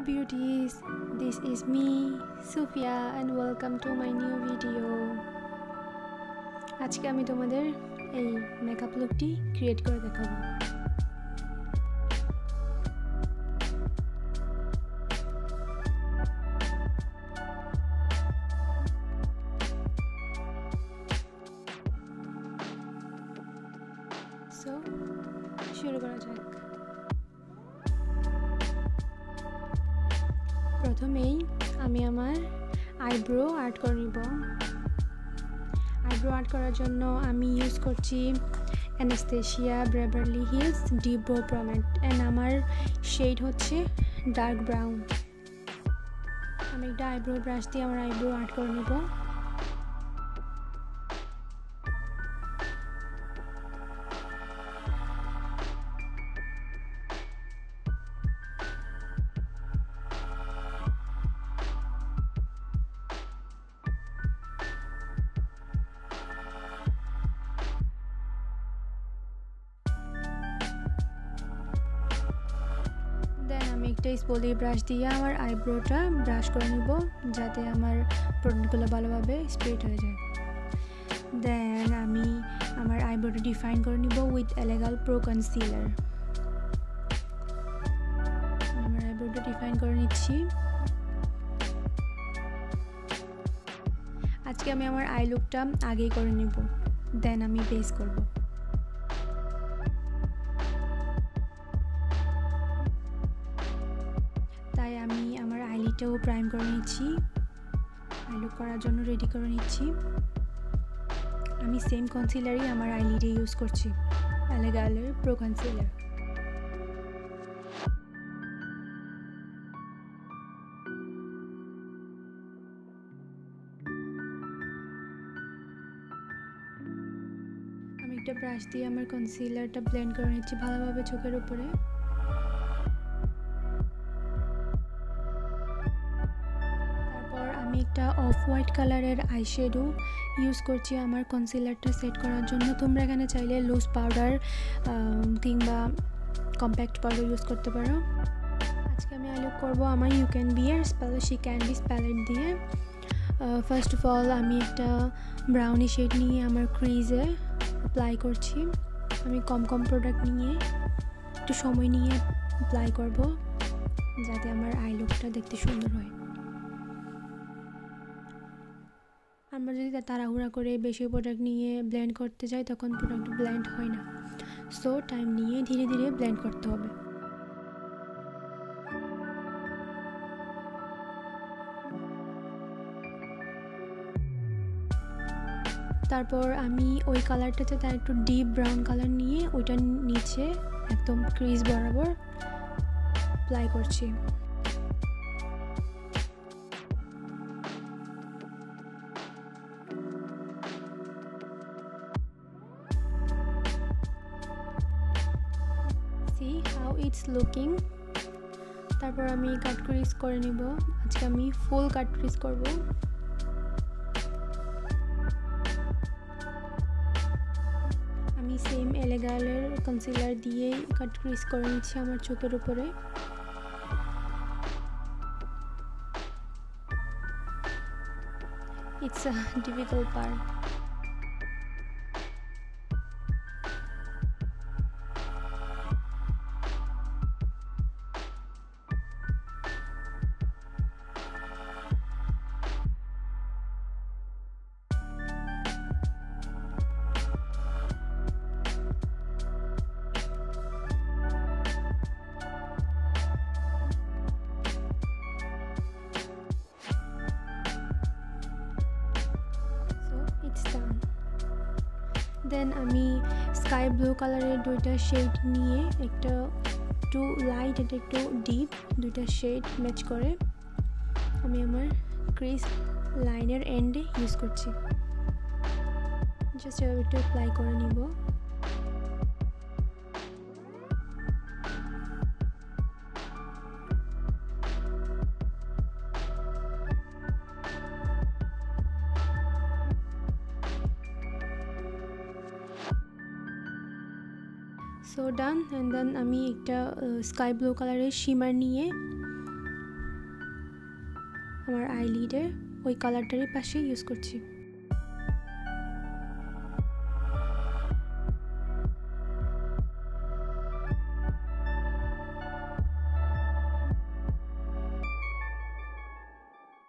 beauties, this is me Sufia and welcome to my new video. আজকে আমি তোমাদের এই মেকআপ লুকটি ক্রিয়েট করে দেখাবো। সো শুরু করা যাক। প্রথমেই আমি আমার আইব্রো আর্ট করে নিব। আইব্রো আর্ট করার জন্য আমি ইউজ করছি Anastasia Beverly Hills dip brow pomade and আমার শেড হচ্ছে ডার্ক ব্রাউন। আমি একটা আইব্রো ব্রাশ দিয়ে আমার আইব্রো আর্ট করে নিব। আমি একটা স্পলি ব্রাশ দিয়ে আমার আইব্রোটা ব্রাশ করে নিব যাতে আমার প্রোডাক্টগুলো ভালোভাবে স্প্রেড হয়ে যায়। দেন আমি আমার আইব্রোটা ডিফাইন করে নিব উইথ এলেগাল প্রো কনসিলার। আমার আইব্রোটা ডিফাইন করে নিচ্ছি। আজকে আমি আমার আই লুকটা আগেই করে নিব, দেন আমি বেস করব। তাই আমি আমার আইলিডটাও প্রাইম করে নিচ্ছি, আইলুক করার জন্য রেডি করে নিচ্ছি। আমি সেম কনসিলারই আমার আইলিডে ইউজ করছি, এলেগালের প্রো কনসিলার। আমি একটা ব্রাশ দিয়ে আমার কনসিলারটা ব্লেন্ড করে নিচ্ছি ভালোভাবে চোখের উপরে। আমি একটা অফ হোয়াইট কালারের আইশ্যাডো ইউজ করছি আমার কনসিলারটা সেট করার জন্য। তোমরা এখানে চাইলে লুজ পাউডার কিংবা কম্প্যাক্ট পাউডার ইউজ করতে পারো। আজকে আমি আই লুক করবো আমার ইউ ক্যান বি এর শি ক্যান্ডিস প্যালেট দিয়ে। ফার্স্ট অফ অল আমি একটা ব্রাউনি শেড নিয়ে আমার ক্রিজে অ্যাপ্লাই করছি। আমি কম প্রোডাক্ট নিয়ে একটু সময় নিয়ে অ্যাপ্লাই করব যাতে আমার আই লুকটা দেখতে সুন্দর হয়। আমরা যদি তাড়াহুড়া করে বেশি প্রোডাক্ট নিয়ে ব্লেন্ড করতে যাই তখন প্রোডাক্ট ব্লেন্ড হয় না। সো টাইম নিয়ে ধীরে ধীরে ব্লেন্ড করতে হবে। তারপর আমি ওই কালারটাতে তার একটু ডিপ ব্রাউন কালার নিয়ে ওইটা নিচে একদম ক্রিজ বরাবর অ্যাপ্লাই করছি। See how it's looking. তারপর আমি কাট ক্রিজ করে নিব। আজকে আমি ফুল কাট ক্রিজ করব। আমি সেম এলেগালের কনসিলার দিয়ে কাট ক্রিজ করে নিচ্ছি আমার চোখের উপরে। It's a difficult part. দেন আমি স্কাই ব্লু কালারের দুইটা শেড নিয়ে একটা একটু লাইট এটা একটু ডিপ দুইটা শেড ম্যাচ করে আমি আমার ক্রিজ লাইনের এন্ডে ইউজ করছি। জাস্ট এভাবে একটু অ্যাপ্লাই করে নিব। So done. অ্যান্ড দেন আমি একটা স্কাই ব্লু কালারের শিমার নিয়ে আমার আইলিডে ওই কালারটারই পাশে ইউজ করছি।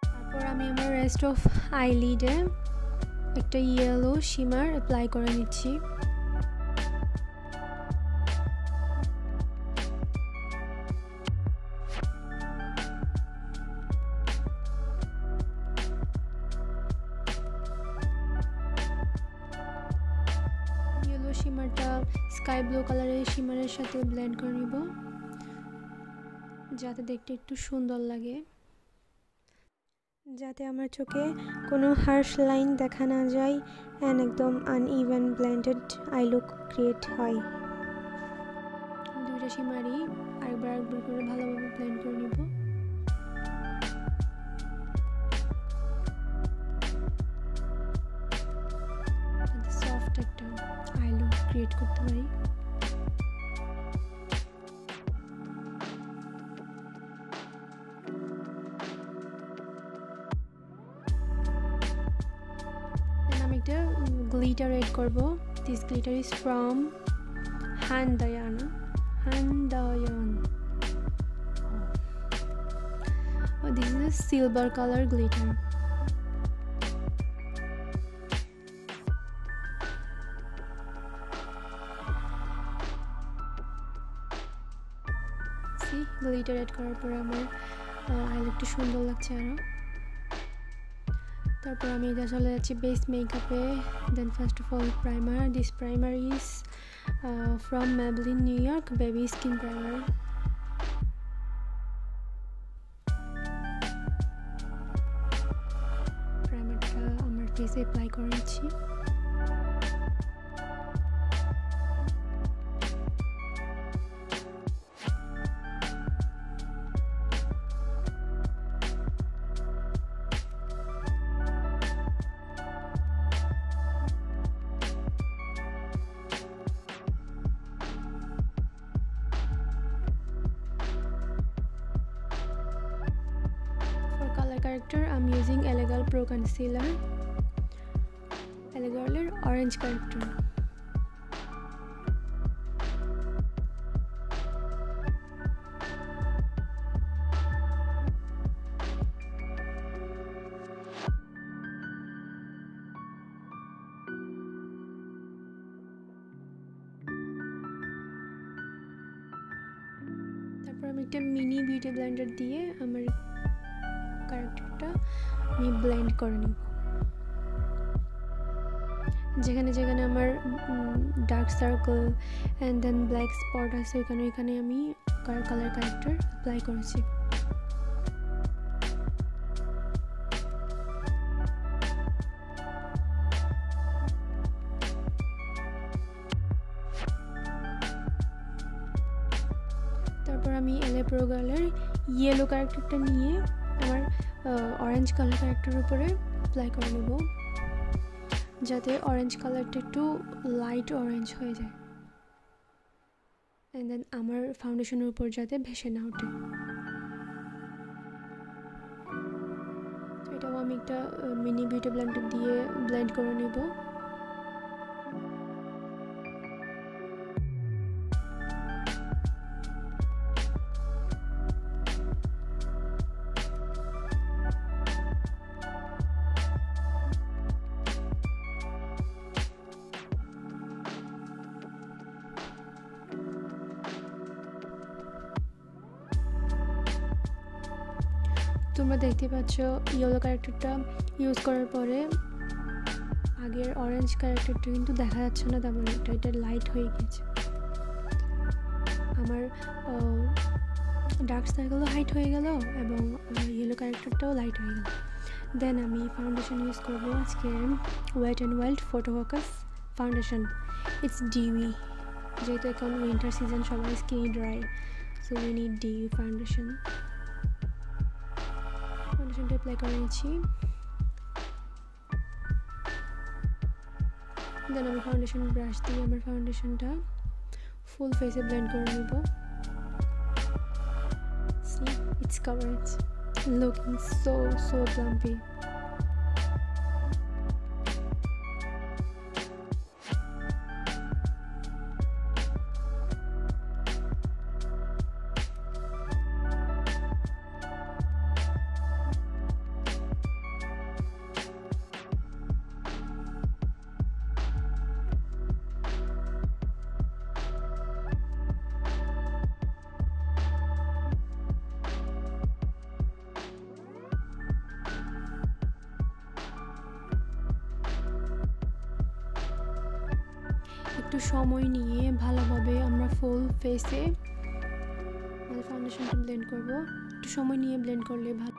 তারপর আমি আমার রেস্ট অফ আইলিডে একটা ইয়েলো শিমার অ্যাপ্লাই করে নিচ্ছি। ইয়েলো শিমারটা স্কাই ব্লু কালারের শিমারের সাথে ব্লেন্ড করে নিব যাতে দেখতে একটু সুন্দর লাগে, যাতে আমার চোখে কোনো হার্শ লাইন দেখা না যায় অ্যান্ড একদম uneven blended I look create হয়। দুইটা শিমারই আরেকবার করে ভালোভাবে ব্লেন্ড করে নিব। সফট একটা আই লুক ক্রিয়েট করতে পারি। আমি একটা গ্লিটার এড করব। This glitter is from Handayaan. Oh, this is a silver color glitter. See, glitter add করার পরে আমার আইলুকটা সুন্দর লাগছে আরো। তারপর আমি এটা চলে যাচ্ছি বেস মেকআপে। Then first of all primer. This primer is from Maybelline New York baby skin primer. প্রাইমারটা আমার ফেসে অ্যাপ্লাই করে নিচ্ছি। Character I'm using Eyelook Pro Concealer, Eyelook orange character. তারপর আমি একটা মিনি বিউটি ব্লেন্ডার দিয়ে আমার ক্যারেক্টারটা আমি ব্লেন্ড করে নেব। যেখানে যেখানে আমার dark circle and then black spot আছে ওইখানে আমি কালার ক্যারেক্টার অ্যাপ্লাই করেছি। তারপর আমি এলএ প্রো গার্লের ইয়েলো ক্যারেক্টারটা নিয়ে আমার অরেঞ্জ কালার ক্যারেক্টারের উপরে অ্যাপ্লাই করে নেব যাতে অরেঞ্জ কালারটা একটু লাইট অরেঞ্জ হয়ে যায় অ্যান্ড দেন আমার ফাউন্ডেশনের উপর যাতে ভেসে না ওঠে। এটাও আমি একটা মিনি বিউটি ব্লেন্ডার দিয়ে ব্লেন্ড করে নেব। তোমরা দেখতে পাচ্ছ ইয়েলো ক্যারেক্টারটা ইউজ করার পরে আগের অরেঞ্জ ক্যারেক্টারটা কিন্তু দেখা যাচ্ছে না তেমন একটা, এটা লাইট হয়ে গেছে। আমার ডার্ক সার্কেলও হাইট হয়ে গেল এবং ইয়েলো ক্যারেক্টারটাও লাইট হয়ে গেল। দেন আমি ফাউন্ডেশন ইউজ করব আজকে wet and wild photo focus foundation. It's dewy, যেহেতু এখন উইন্টার সিজন সবাই skin dry, so we need dewy foundation. ফাউন্ডেশনটা অ্যাপ্লাই করে নিচ্ছি। দেন আমি ফাউন্ডেশন ব্রাশ দিয়ে আমার ফাউন্ডেশনটা ফুল ফেসে ব্লেন্ড করে নেব। See it's coverage, looking so plumpy. একটু সময় নিয়ে ভালোভাবে আমরা ফুল ফেসে আমাদের ফাউন্ডেশনটা ব্লেন্ড করব। একটু সময় নিয়ে ব্লেন্ড করলে ভালো।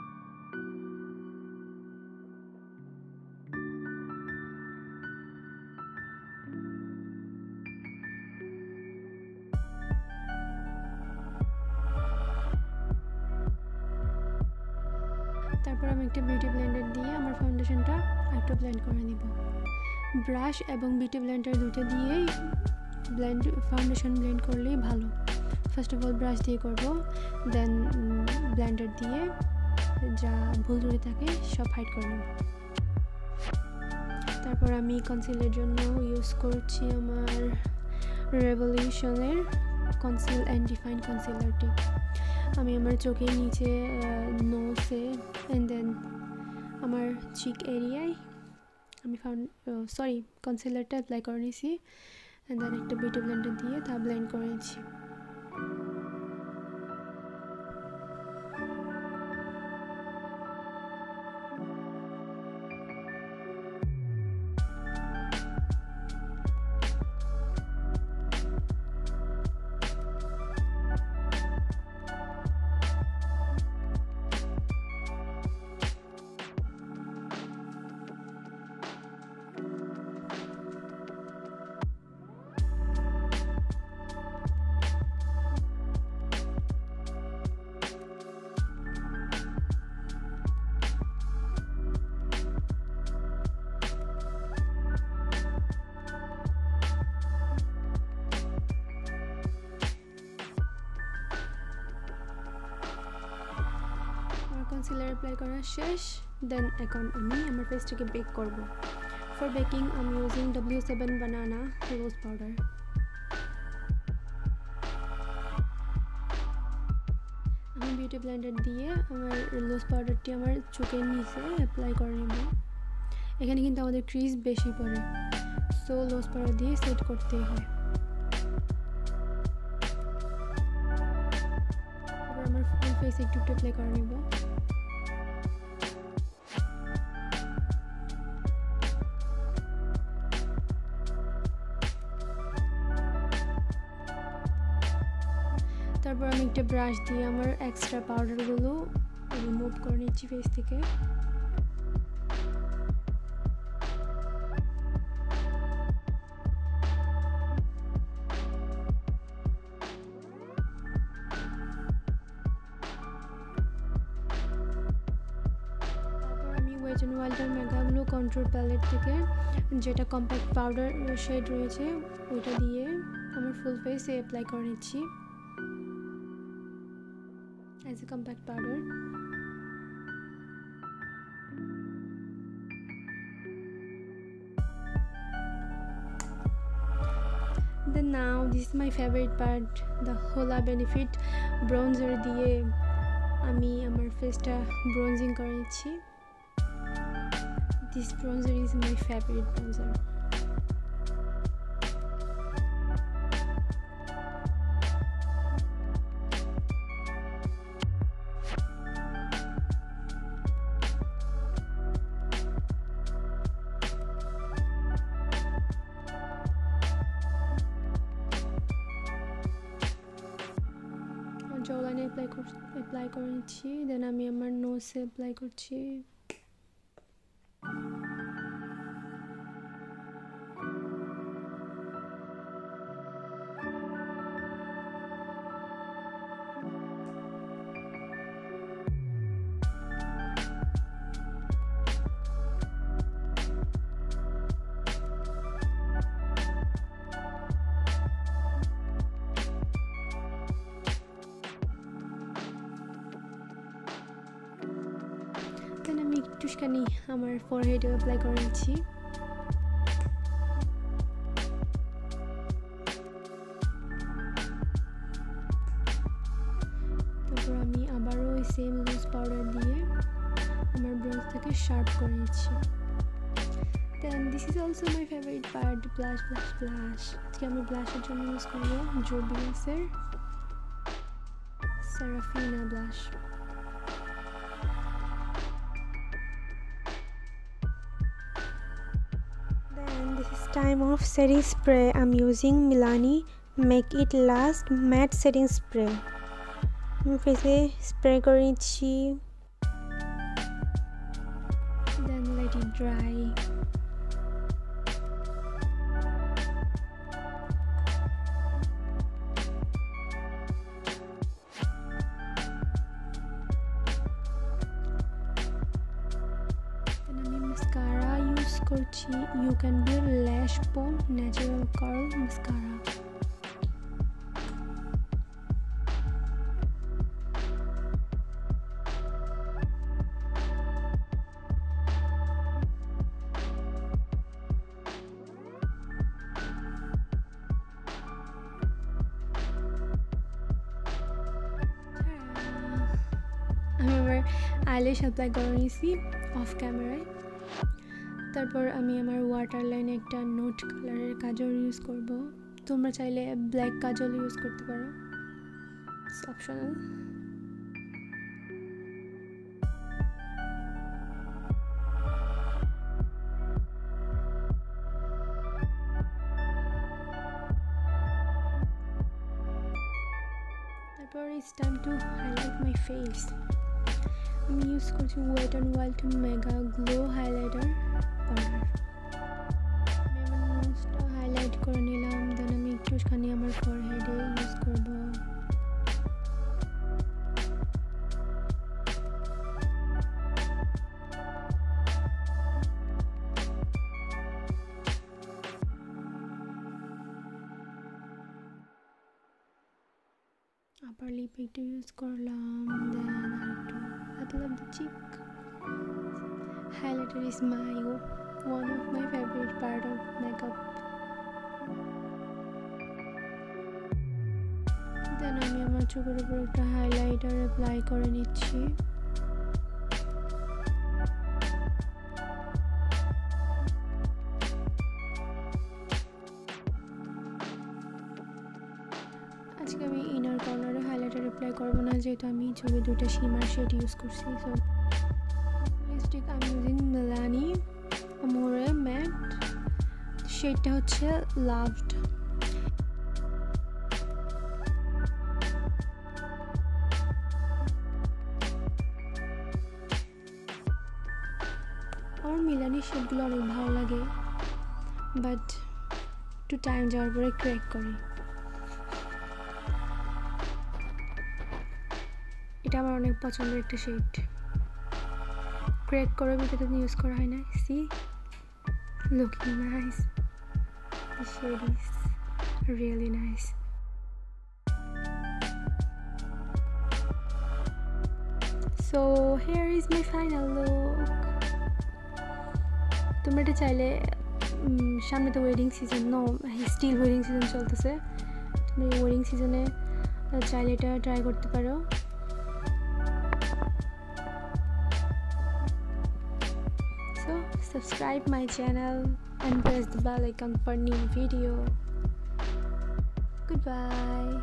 তারপর আমি একটা বিউটি ব্লেন্ডার দিয়ে আমার ফাউন্ডেশনটা একটু ব্লেন্ড করে নিব। ব্রাশ এবং বিউটি ব্লেন্ডার দুটো দিয়েই ফাউন্ডেশন ব্লেন্ড করলেই ভালো। ফার্স্ট অফ অল ব্রাশ দিয়ে করব, দেন ব্লেন্ডার দিয়ে যা ভুল ত্রুটি থাকে সব হাইড করে নেব। তারপর আমি কনসিলের জন্য ইউজ করছি আমার রেভলিউশনের কনসিল অ্যান্ড ডিফাইন কনসিলারটি। আমি আমার চোখের নিচে, নোসে অ্যান্ড দেন আমার চিক এরিয়ায় আমি কনসিলারটা অ্যাপ্লাই করে নিয়েছি, অ্যান্ড দেন একটা বিউটি ব্লেন্ডার দিয়ে তা ব্লেন্ড করে নিয়েছি। কনসিলার অ্যাপ্লাই করা শেষ, দেন এখন আমি আমার ফেসটাকে বেক করব। ফর বেকিং আমি ইউজিং W7 বানানা রোজ পাউডার। আমি বিউটি ব্লেন্ডার দিয়ে আমার রোজ পাউডারটি আমার চোখের নিচে অ্যাপ্লাই করে নেব। এখানে কিন্তু আমাদের ক্রিজ বেশি পড়ে, সো রোজ পাউডার দিয়ে সেট করতেই হয়। তারপর আমার ফুল ফেসে একটু অ্যাপ্লাই করে নেব। তারপর আমি একটা ব্রাশ দিয়ে আমার এক্সট্রা পাউডারগুলো রিমুভ করে নিচ্ছি ফেস থেকে। তারপর আমি ওয়েট অ্যান্ড ওয়াইল্ডের মেগা গ্লো কন্ট্রোল প্যালেট থেকে যেটা কম্প্যাক্ট পাউডার শেড রয়েছে ওইটা দিয়ে আমার ফুল ফেসে অ্যাপ্লাই করে নিচ্ছি as a compact powder. Then now this is my favorite part, the Hola Benefit bronzer দিয়ে আমি আমার ফেসটা ব্রোঞ্জিং করে নিচ্ছি। This bronzer is my favorite bronzer. জলাইনে অ্যাপ্লাই করে নিচ্ছি, দেন আমি আমার নোজে অ্যাপ্লাই করছি। একটুখানি আমার ফরহেডে অ্যাপ্লাই করে নিচ্ছি। তারপর আমি আবারও ওই সেম লুজ পাউডার দিয়ে আমার ব্রোজটাকে শার্প করে নিচ্ছি। Then this is also my favorite part, blush. আজকে আমি ব্লাশের জন্য ইউজ করবো জোবিয়াসের Serafina blush. Then this is time of setting spray. I'm using Milani Make It Last Matte Setting Spray. আমি ফেসে স্প্রে করে নিচ্ছি। Then let it dry. Mascara use করছি You Can Be Lash Bone Natural Curl Mascara। আমি আমার eyelash apply করে নিয়েছি of ক্যামেরায়। তারপর আমি আমার ওয়াটার লাইনে একটা নোট কালারের কাজল ইউজ করব। তোমরা চাইলে ব্ল্যাক কাজল ইউজ করতে পারো, ইটস অপশনাল। তারপর it's time to highlight my face. আমি ইউজ করছি wet and wild mega glow highlighter powder. আমি আমার নোজটা হাইলাইট করে নিলাম। দেন আমি একটুখানি আমার ফরহেডে ইউজ করব। আবার লিপ একটু ইউজ করলাম। দেন apple of the cheek. Highlighter is one of my favorite part of makeup. Then আমি আমার চোখের উপর একটা হাইলাইটার অ্যাপ্লাই করে নিচ্ছি। আজকে আমি ইনার কর্নারে হাইলাইটার অ্যাপ্লাই করবো না, যেহেতু আমি চোখে দুটো শিমার শেড ইউজ করছি। So lipstick I am using Milani Amore matte, শেডটা হচ্ছে লাভড। আমার মিলানি শেডগুলো অনেক ভালো লাগে, বাট একটু টাইম যাওয়ার পরে ক্র্যাক করে। এটা আমার অনেক পছন্দের একটা শেড, ক্র্যাক করে ভিতরে ইউজ করা হয় না। See looking nice, the shade is really nice. So here is my final look. তোমরা এটা চাইলে সামনে তো wedding season, no still wedding season চলতেছে, তুমি ওয়েডিং সিজনে চাইলে এটা ট্রাই করতে পারো। So subscribe my channel and press the bell icon for new video. Goodbye.